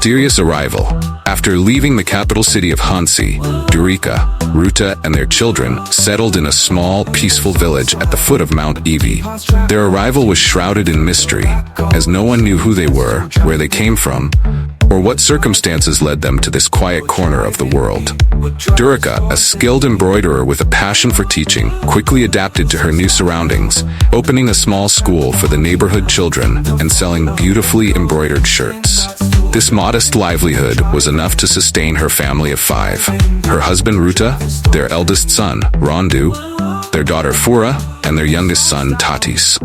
mysterious arrival. After leaving the capital city of Hansi, Durica, Ruta and their children settled in a small, peaceful village at the foot of Mount Evi. Their arrival was shrouded in mystery, as no one knew who they were, where they came from, or what circumstances led them to this quiet corner of the world. Durica, a skilled embroiderer with a passion for teaching, quickly adapted to her new surroundings, opening a small school for the neighborhood children and selling beautifully embroidered shirts. This modest livelihood was enough to sustain her family of 5. Her husband Ruta, their eldest son, Rondu, their daughter Fura, and their youngest son, Tatis.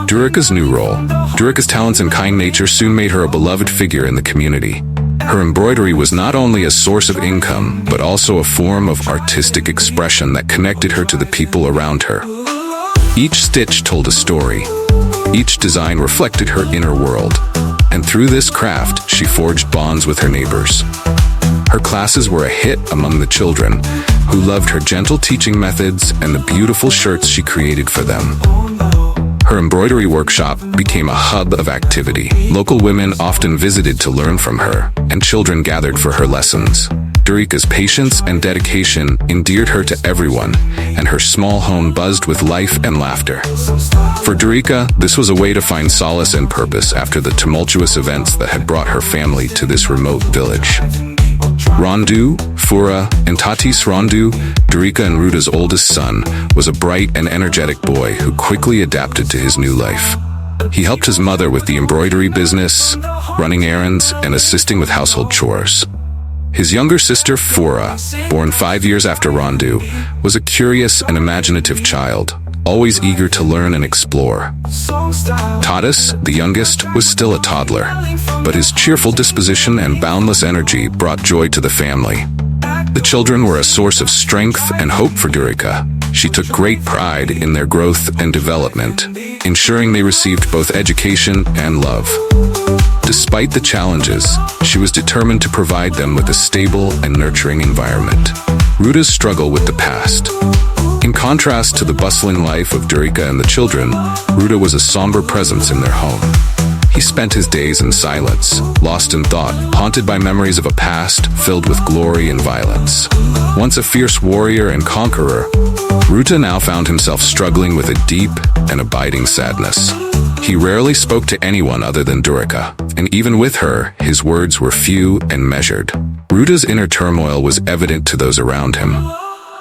Durica's new role. Durica's talents and kind nature soon made her a beloved figure in the community. Her embroidery was not only a source of income, but also a form of artistic expression that connected her to the people around her. Each stitch told a story. Each design reflected her inner world. And through this craft, she forged bonds with her neighbors. Her classes were a hit among the children, who loved her gentle teaching methods and the beautiful shirts she created for them. Her embroidery workshop became a hub of activity. Local women often visited to learn from her, and children gathered for her lessons. Durica's patience and dedication endeared her to everyone, and her small home buzzed with life and laughter. For Durica, this was a way to find solace and purpose after the tumultuous events that had brought her family to this remote village. Rondu, Fura, and Tatis. Rondu, Durica and Ruta's oldest son, was a bright and energetic boy who quickly adapted to his new life. He helped his mother with the embroidery business, running errands, and assisting with household chores. His younger sister, Fura, born 5 years after Rondu, was a curious and imaginative child, always eager to learn and explore. Tatis, the youngest, was still a toddler, but his cheerful disposition and boundless energy brought joy to the family. The children were a source of strength and hope for Durica. She took great pride in their growth and development, ensuring they received both education and love. Despite the challenges, she was determined to provide them with a stable and nurturing environment. Ruta's struggle with the past. In contrast to the bustling life of Durica and the children, Ruta was a somber presence in their home. He spent his days in silence, lost in thought, haunted by memories of a past filled with glory and violence. Once a fierce warrior and conqueror, Ruta now found himself struggling with a deep and abiding sadness. He rarely spoke to anyone other than Durica, and even with her, his words were few and measured. Ruta's inner turmoil was evident to those around him.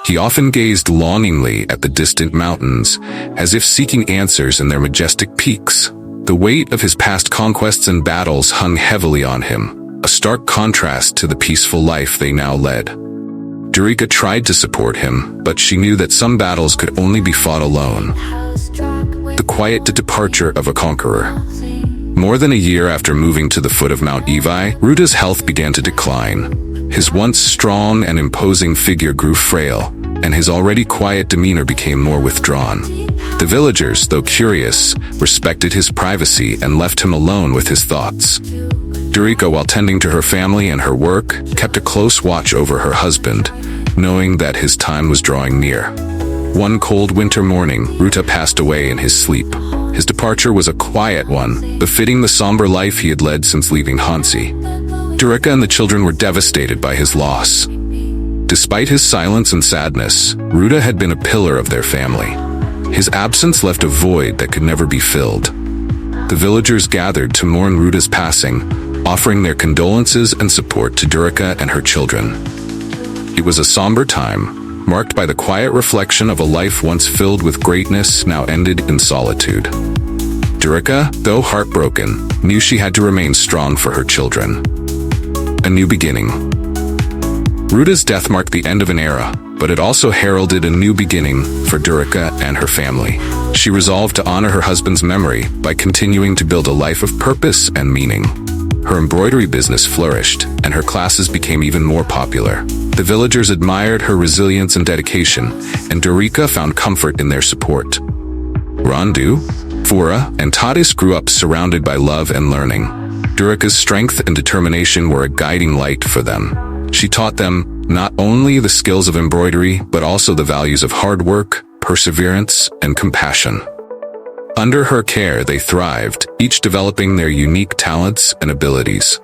He often gazed longingly at the distant mountains, as if seeking answers in their majestic peaks. The weight of his past conquests and battles hung heavily on him, a stark contrast to the peaceful life they now led. Durica tried to support him, but she knew that some battles could only be fought alone. The quiet departure of a conqueror. More than a year after moving to the foot of Mount Evi, Ruta's health began to decline. His once strong and imposing figure grew frail, and his already quiet demeanor became more withdrawn. The villagers, though curious, respected his privacy and left him alone with his thoughts. Durica, while tending to her family and her work, kept a close watch over her husband, knowing that his time was drawing near. One cold winter morning, Ruta passed away in his sleep. His departure was a quiet one, befitting the somber life he had led since leaving Hansi. Durica and the children were devastated by his loss. Despite his silence and sadness, Ruta had been a pillar of their family. His absence left a void that could never be filled. The villagers gathered to mourn Ruta's passing, offering their condolences and support to Durica and her children. It was a somber time, marked by the quiet reflection of a life once filled with greatness now ended in solitude. Durica, though heartbroken, knew she had to remain strong for her children. A new beginning. Ruta's death marked the end of an era, but it also heralded a new beginning for Durica and her family. She resolved to honor her husband's memory by continuing to build a life of purpose and meaning. Her embroidery business flourished, and her classes became even more popular. The villagers admired her resilience and dedication, and Durica found comfort in their support. Rondu, Fura, and Tatis grew up surrounded by love and learning. Durica's strength and determination were a guiding light for them. She taught them not only the skills of embroidery, but also the values of hard work, perseverance, and compassion. Under her care, they thrived, each developing their unique talents and abilities.